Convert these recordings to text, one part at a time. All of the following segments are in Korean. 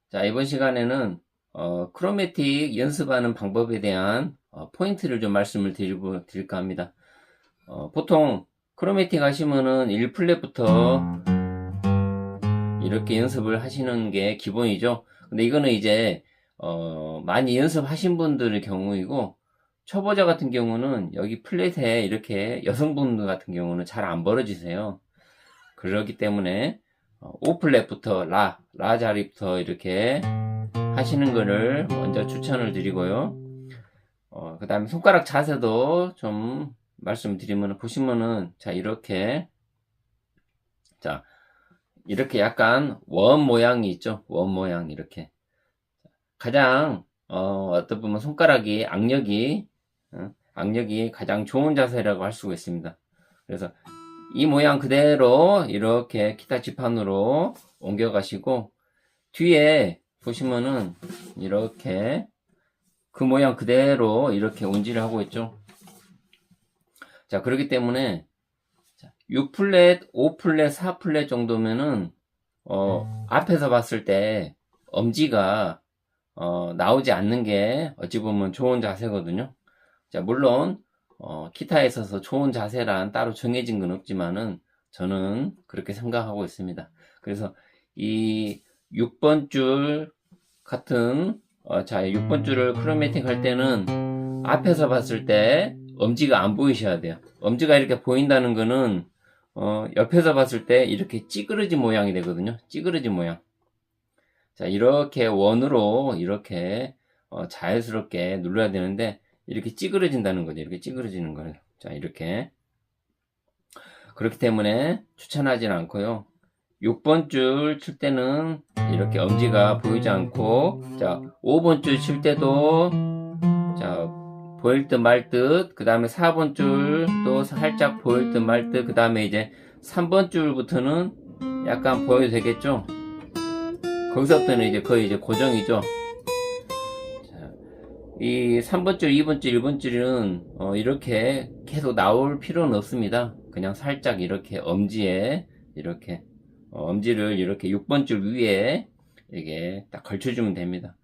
자, 이번 시간에는 크로매틱 연습하는 방법에 대한 포인트를 좀 말씀을 드릴까 합니다. 보통 크로매틱 하시면은 1플랫부터 이렇게 연습을 하시는 게 기본이죠. 근데 이거는 이제 많이 연습하신 분들의 경우이고, 초보자 같은 경우는 여기 플랫에 이렇게 여성분들 같은 경우는 잘 안 벌어지세요. 그렇기 때문에 5플랫부터 라 자리부터 이렇게 하시는 거를 먼저 추천을 드리고요. 그 다음에 손가락 자세도 좀 말씀드리면, 보시면은, 자, 자, 이렇게 약간 원 모양이 있죠. 원 모양, 이렇게. 가장, 어떻게 보면 손가락이 악력이 가장 좋은 자세라고 할 수가 있습니다. 그래서 이 모양 그대로 이렇게 기타 지판으로 옮겨 가시고, 뒤에 보시면은 이렇게 그 모양 그대로 이렇게 운지를 하고 있죠. 자, 그렇기 때문에 6플랫, 5플랫, 4플랫 정도면은 앞에서 봤을 때 엄지가 나오지 않는 게 어찌 보면 좋은 자세거든요. 자, 물론 기타에 있어서 좋은 자세란 따로 정해진 건 없지만은 저는 그렇게 생각하고 있습니다. 그래서 이 6번 줄 같은 자, 6번 줄을 크로매틱 할 때는 앞에서 봤을 때 엄지가 안 보이셔야 돼요. 엄지가 이렇게 보인다는 거는 옆에서 봤을 때 이렇게 찌그러진 모양이 되거든요. 찌그러진 모양. 자, 이렇게 원으로 이렇게 자연스럽게 눌러야 되는데, 이렇게 찌그러진다는 거죠. 이렇게 찌그러지는 거예요. 자, 이렇게. 그렇기 때문에 추천하지는 않고요. 6번 줄 칠 때는 이렇게 엄지가 보이지 않고, 자, 5번 줄 칠 때도, 자, 보일 듯 말 듯, 그 다음에 4번 줄도 살짝 보일 듯 말 듯, 그 다음에 이제 3번 줄부터는 약간 보여도 되겠죠? 거기서부터는 이제 거의 이제 고정이죠. 자, 이 3번 줄, 2번 줄, 1번 줄은 이렇게 계속 나올 필요는 없습니다. 그냥 살짝 이렇게 엄지에 이렇게 엄지를 이렇게 6번 줄 위에 이게 딱 걸쳐주면 됩니다.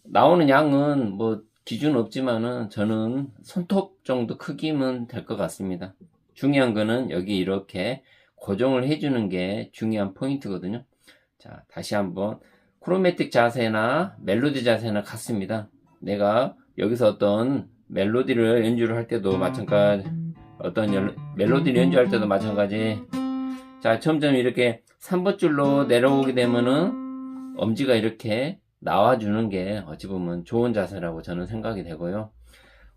나오는 양은 뭐 기준 없지만은 저는 손톱 정도 크기면 될 것 같습니다. 중요한 거는 여기 이렇게 고정을 해주는 게 중요한 포인트거든요. 자, 다시 한번. 크로매틱 자세나 멜로디 자세나 같습니다. 내가 여기서 어떤 멜로디를 연주를 할 때도 마찬가지, 멜로디를 연주할 때도 마찬가지. 자, 점점 이렇게 3번 줄로 내려오게 되면은 엄지가 이렇게 나와주는 게 어찌 보면 좋은 자세라고 저는 생각이 되고요.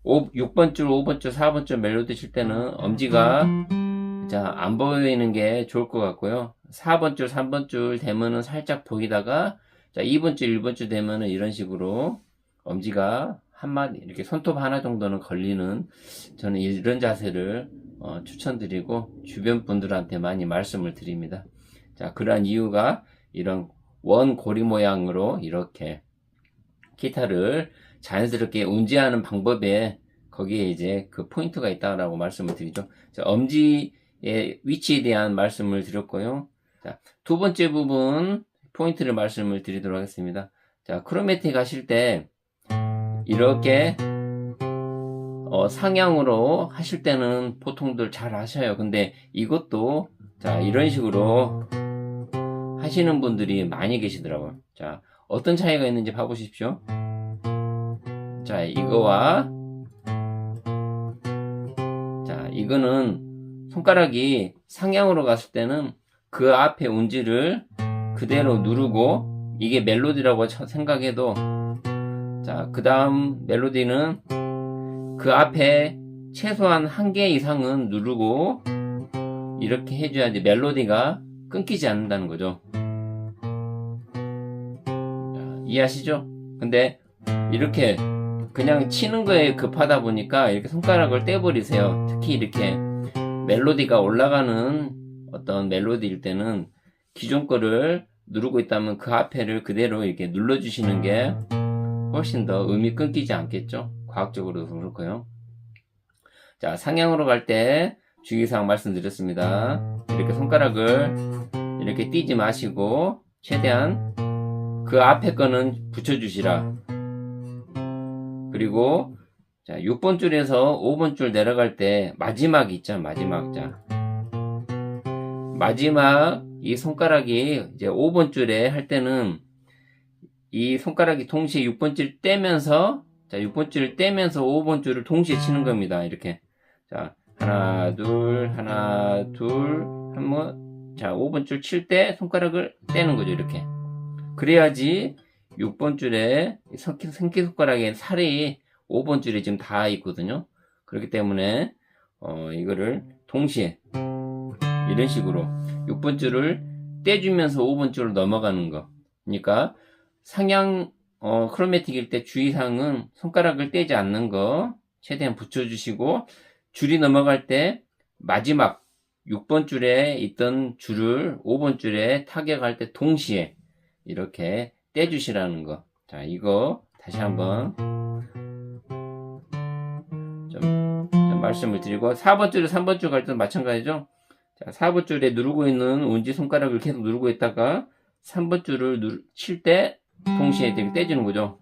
6번 줄, 5번 줄, 4번 줄 멜로디 칠 때는 엄지가 자, 안 보이는 게 좋을 것 같고요. 4번 줄, 3번 줄 되면은 살짝 보이다가, 자, 2번 줄, 1번 줄 되면은 이런 식으로 엄지가 한 마디, 이렇게 손톱 하나 정도는 걸리는, 저는 이런 자세를 추천드리고 주변 분들한테 많이 말씀을 드립니다. 자, 그러한 이유가 이런 원 고리 모양으로 이렇게 기타를 자연스럽게 운지하는 방법에 거기에 이제 그 포인트가 있다라고 말씀을 드리죠. 자, 엄지의 위치에 대한 말씀을 드렸고요. 자, 두 번째 부분 포인트를 말씀을 드리도록 하겠습니다. 자, 크로매틱 하실 때 이렇게 상향으로 하실 때는 보통들 잘 하셔요. 근데 이것도 자, 이런 식으로 하시는 분들이 많이 계시더라고요. 자, 어떤 차이가 있는지 봐보십시오. 자, 이거는 손가락이 상향으로 갔을 때는 그 앞에 운지를 그대로 누르고, 이게 멜로디라고 생각해도, 자, 그 다음 멜로디는 그 앞에 최소한 한 개 이상은 누르고 이렇게 해줘야지 멜로디가 끊기지 않는다는 거죠. 자, 이해하시죠? 근데 이렇게 그냥 치는 거에 급하다 보니까 이렇게 손가락을 떼버리세요. 특히 이렇게 멜로디가 올라가는 어떤 멜로디일 때는 기존 거를 누르고 있다면 그 앞에를 그대로 이렇게 눌러주시는 게 훨씬 더 음이 끊기지 않겠죠? 과학적으로도 그렇고요. 자, 상향으로 갈 때 주의사항 말씀드렸습니다. 이렇게 손가락을 이렇게 띄지 마시고 최대한 그 앞에 거는 붙여주시라. 그리고 자 6번 줄에서 5번 줄 내려갈 때 마지막 있죠. 마지막. 자 마지막 이 손가락이 이제 5번 줄에 할 때는 이 손가락이 동시에 6번 줄 떼면서, 자 6번 줄을 떼면서 5번 줄을 동시에 치는 겁니다. 이렇게. 자 하나 둘 한번. 자 5번 줄 칠 때 손가락을 떼는 거죠. 이렇게. 그래야지 6번 줄에 새끼손가락에 살이 5번 줄에 지금 다 있거든요. 그렇기 때문에 이거를 동시에 이런 식으로 6번 줄을 떼주면서 5번 줄을 넘어가는 거. 그러니까 상향 크로매틱일 때 주의사항은 손가락을 떼지 않는 거 최대한 붙여주시고, 줄이 넘어갈 때 마지막 6번 줄에 있던 줄을 5번 줄에 타격할 때 동시에 이렇게 떼주시라는 거. 자 이거 다시 한번 좀 말씀을 드리고, 4번 줄에 3번 줄 갈 때도 마찬가지죠. 자 4번 줄에 누르고 있는 운지 손가락을 계속 누르고 있다가 3번 줄을 칠 때 동시에 이렇게 떼주는 거죠.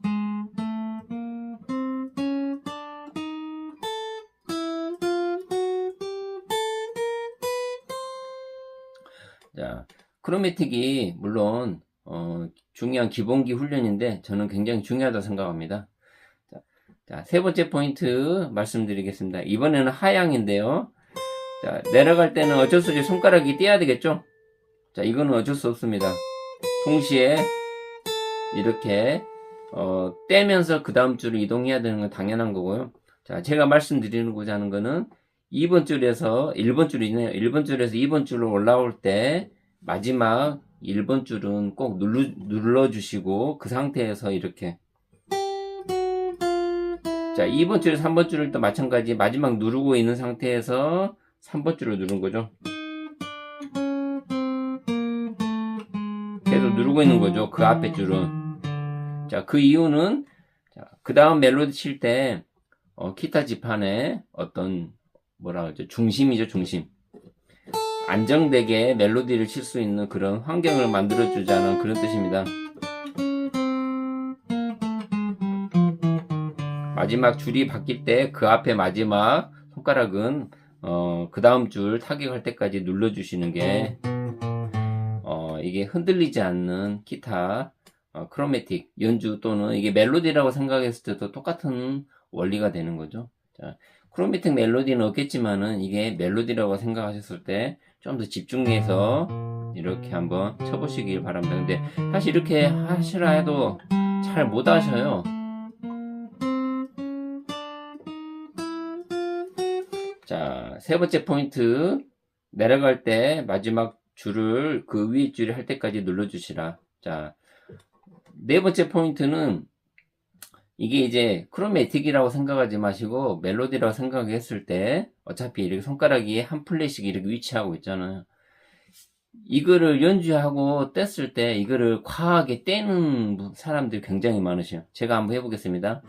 자 크로매틱이 물론 중요한 기본기 훈련인데 저는 굉장히 중요하다고 생각합니다. 자, 세 번째 포인트 말씀드리겠습니다. 이번에는 하향인데요. 자, 내려갈 때는 어쩔 수 없이 손가락이 떼야 되겠죠? 자, 이거는 어쩔 수 없습니다. 동시에 이렇게 떼면서 그 다음 줄을 이동해야 되는 건 당연한 거고요. 자, 제가 말씀드리고자 하는 거는 2번 줄에서 1번 줄이네요. 1번 줄에서 2번 줄로 올라올 때 마지막 1번 줄은 꼭 눌러주시고 그 상태에서 이렇게, 자 2번 줄 3번 줄을 또 마찬가지 마지막 누르고 있는 상태에서 3번 줄을 누른 거죠. 계속 누르고 있는 거죠. 그 앞에 줄은. 자 그 이유는 그 다음 멜로디 칠 때 기타 지판의 어떤 뭐라 그러죠, 중심이죠. 중심. 안정되게 멜로디를 칠 수 있는 그런 환경을 만들어 주자는 그런 뜻입니다. 마지막 줄이 바뀔 때 그 앞에 마지막 손가락은 그 다음 줄 타격할 때까지 눌러 주시는 게 이게 흔들리지 않는 기타 크로매틱 연주 또는 이게 멜로디라고 생각했을 때도 똑같은 원리가 되는 거죠. 자, 크로매틱 멜로디는 없겠지만은 이게 멜로디라고 생각하셨을 때 좀 더 집중해서 이렇게 한번 쳐보시길 바랍니다. 근데 사실 이렇게 하시라 해도 잘 못 하셔요. 자, 세 번째 포인트, 내려갈 때 마지막 줄을 그 위에 줄이 할 때까지 눌러주시라. 자, 네 번째 포인트는 이게 이제 크로매틱이라고 생각하지 마시고 멜로디라고 생각했을 때 어차피 이렇게 손가락이 한 플랫씩 이렇게 위치하고 있잖아요. 이거를 연주하고 뗐을 때 이거를 과하게 떼는 사람들이 굉장히 많으셔요. 제가 한번 해보겠습니다.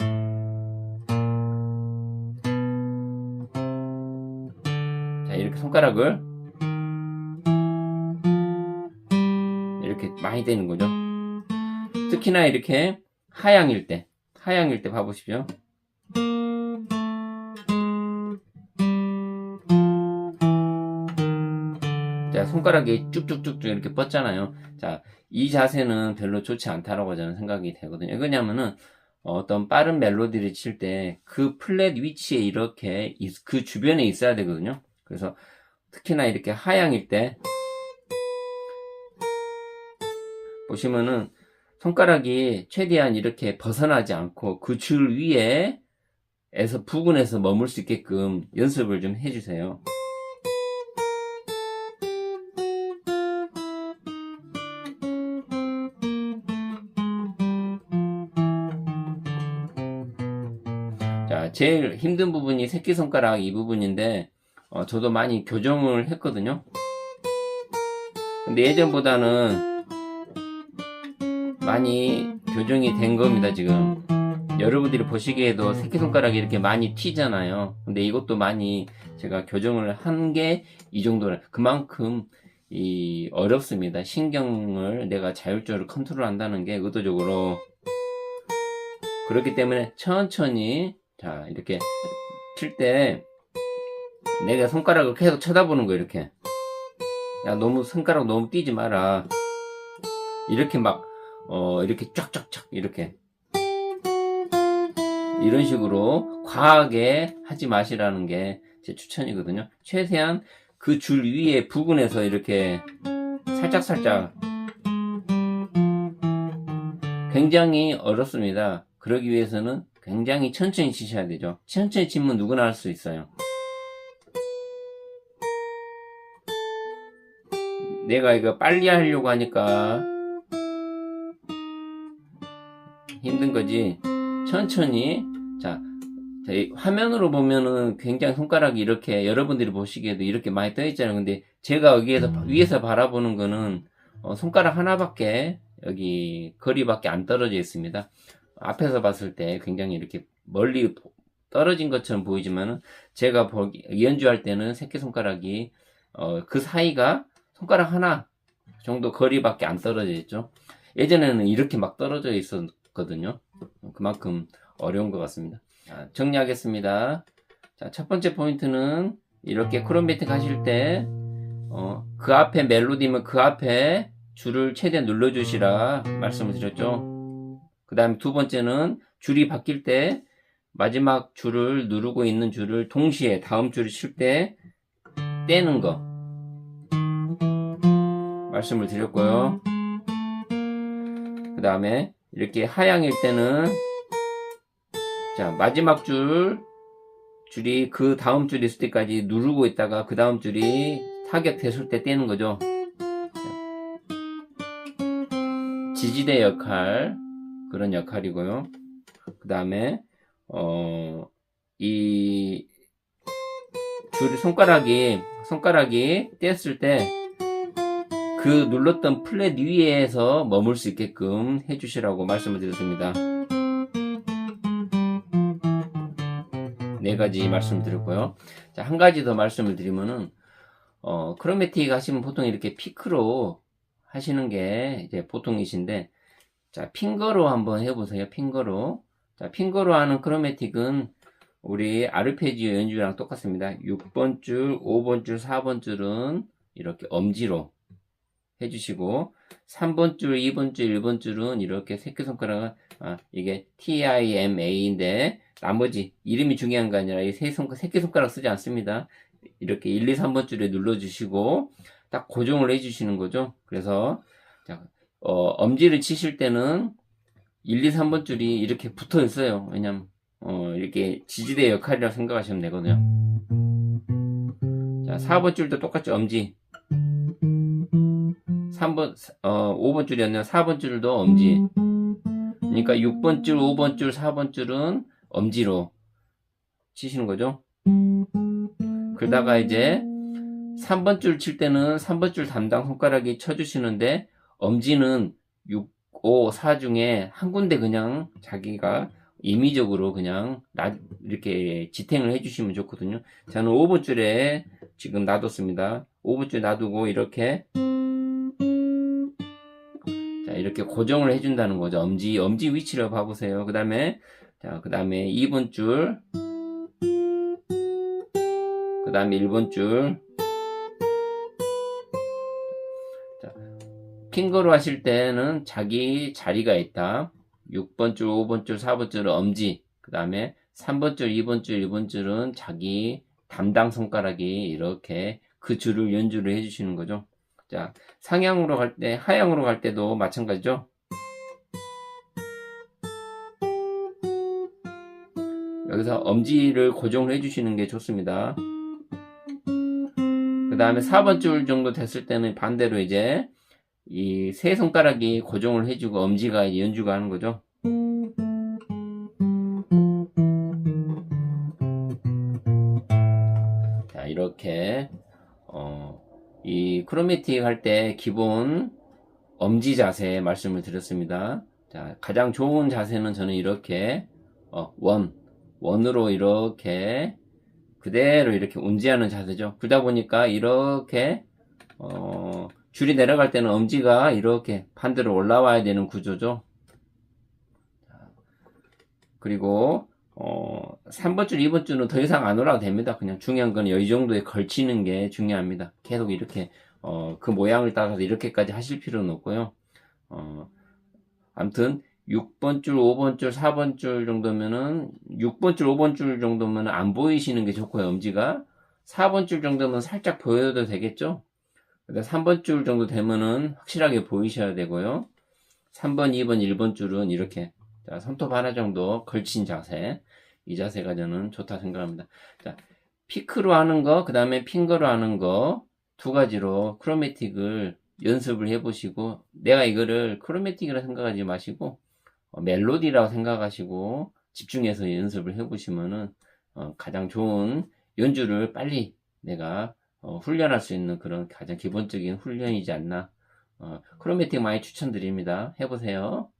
자, 이렇게 손가락을 이렇게 많이 떼는 거죠. 특히나 이렇게 하향일 때 봐보십시오. 자, 손가락이 쭉쭉쭉쭉 이렇게 뻗잖아요. 자, 이 자세는 별로 좋지 않다라고 저는 생각이 되거든요. 왜냐면은 어떤 빠른 멜로디를 칠 때 그 플랫 위치에 이렇게 그 주변에 있어야 되거든요. 그래서 특히나 이렇게 하향일 때 보시면은 손가락이 최대한 이렇게 벗어나지 않고 그 줄 위에서 부근에서 머물 수 있게끔 연습을 좀 해주세요. 자, 제일 힘든 부분이 새끼손가락 이 부분인데 저도 많이 교정을 했거든요. 근데 예전보다는 많이 교정이 된 겁니다. 지금 여러분들이 보시기에도 새끼손가락이 이렇게 많이 튀잖아요. 근데 이것도 많이 제가 교정을 한 게 이 정도라. 그만큼 어렵습니다. 신경을 내가 자율적으로 컨트롤 한다는 게 의도적으로. 그렇기 때문에 천천히, 자, 이렇게 칠 때 내가 손가락을 계속 쳐다보는 거, 이렇게. 야, 손가락 너무 띄지 마라. 이렇게 막, 이렇게 쫙쫙쫙, 이렇게. 이런 식으로 과하게 하지 마시라는 게 제 추천이거든요. 최대한 그 줄 위에 부근에서 이렇게 살짝살짝. 굉장히 어렵습니다. 그러기 위해서는 굉장히 천천히 치셔야 되죠. 천천히 치면 누구나 할 수 있어요. 내가 이거 빨리 하려고 하니까 힘든 거지. 천천히. 자, 화면으로 보면은 굉장히 손가락이 이렇게 여러분들이 보시기에도 이렇게 많이 떠 있잖아요. 근데 제가 여기에서 위에서 바라보는 거는 손가락 하나밖에 여기 거리밖에 안 떨어져 있습니다. 앞에서 봤을 때 굉장히 이렇게 멀리 떨어진 것처럼 보이지만은 제가 연주할 때는 새끼손가락이 그 사이가 손가락 하나 정도 거리밖에 안 떨어져 있죠. 예전에는 이렇게 막 떨어져 있었거든요. 그만큼 어려운 것 같습니다. 자, 정리하겠습니다. 자, 첫 번째 포인트는 이렇게 크롬매틱 하실 때 그 앞에 멜로디면 그 앞에 줄을 최대한 눌러주시라 말씀을 드렸죠. 그 다음에 두 번째는 줄이 바뀔 때 마지막 줄을 누르고 있는 줄을 동시에 다음 줄을 칠 때 떼는 거 말씀을 드렸고요. 그 다음에 이렇게 하향일 때는 자, 마지막 줄이 그 다음 줄 있을 때까지 누르고 있다가 그 다음 줄이 타격됐을 때 떼는 거죠. 지지대 역할, 그런 역할이고요. 그 다음에 이 줄이 손가락이 뗐을 때 그 눌렀던 플랫 위에서 머물 수 있게끔 해주시라고 말씀을 드렸습니다. 네 가지 말씀을 드렸고요. 자, 한 가지 더 말씀을 드리면은 크로매틱 하시면 보통 이렇게 피크로 하시는 게 이제 보통이신데, 자, 핑거로 한번 해보세요. 핑거로. 자, 핑거로 하는 크로매틱은 우리 아르페지오 연주랑 똑같습니다. 6번 줄, 5번 줄, 4번 줄은 이렇게 엄지로 해주시고, 3번 줄, 2번 줄, 1번 줄은 이렇게 새끼손가락은 이게 TIMA인데 나머지 이름이 중요한 거 아니라 이 새끼손가락 쓰지 않습니다. 이렇게 1, 2, 3번 줄에 눌러주시고 딱 고정을 해주시는 거죠. 그래서 자, 엄지를 치실 때는 1, 2, 3번 줄이 이렇게 붙어 있어요. 왜냐면 이렇게 지지대 역할이라고 생각하시면 되거든요. 자, 4번 줄도 똑같이 엄지. 5번 줄이었네요. 4번 줄도 엄지. 그러니까 6번 줄, 5번 줄, 4번 줄은 엄지로 치시는 거죠. 그러다가 이제 3번 줄 칠 때는 3번 줄 담당 손가락이 쳐주시는데 엄지는 6, 5, 4 중에 한 군데 그냥 자기가 임의적으로 그냥 이렇게 지탱을 해주시면 좋거든요. 저는 5번 줄에 지금 놔뒀습니다. 5번 줄 놔두고 이렇게 자, 이렇게 고정을 해준다는 거죠. 엄지 위치를 봐보세요. 그 다음에 2번 줄, 그 다음에 1번 줄. 자, 핑거로 하실 때는 자기 자리가 있다. 6번 줄, 5번 줄, 4번 줄은 엄지. 그 다음에 3번 줄, 2번 줄, 1번 줄은 자기 담당 손가락이 이렇게 그 줄을 연주를 해주시는 거죠. 자, 상향으로 갈 때, 하향으로 갈 때도 마찬가지죠. 여기서 엄지를 고정을 해주시는 게 좋습니다. 그 다음에 4번 줄 정도 됐을 때는 반대로 이제 이 세 손가락이 고정을 해주고 엄지가 연주가 하는 거죠. 자, 이렇게 이 크로매틱 할 때 기본 엄지 자세 말씀을 드렸습니다. 자, 가장 좋은 자세는 저는 이렇게 원으로 이렇게 그대로 이렇게 운지하는 자세죠. 그러다 보니까 이렇게 줄이 내려갈 때는 엄지가 이렇게 반대로 올라와야 되는 구조죠. 그리고 3번 줄, 2번 줄은 더 이상 안 올라도 됩니다. 그냥 중요한 건 이 정도에 걸치는 게 중요합니다. 계속 이렇게 그 모양을 따라서 이렇게까지 하실 필요는 없고요. 아무튼 6번 줄, 5번 줄, 4번 줄 정도면은 6번 줄, 5번 줄 정도면은 안 보이시는 게 좋고요. 엄지가 4번 줄 정도면 살짝 보여도 되겠죠. 근데 3번 줄 정도 되면은 확실하게 보이셔야 되고요. 3번, 2번, 1번 줄은 이렇게 자, 손톱 하나 정도 걸친 자세. 이 자세가 저는 좋다 생각합니다. 자, 피크로 하는 거, 그 다음에 핑거로 하는 거 두 가지로 크로매틱을 연습을 해보시고 내가 이거를 크로매틱이라 생각하지 마시고 멜로디라고 생각하시고 집중해서 연습을 해보시면은 가장 좋은 연주를 빨리 내가 훈련할 수 있는 그런 가장 기본적인 훈련이지 않나. 크로매틱 많이 추천드립니다. 해보세요.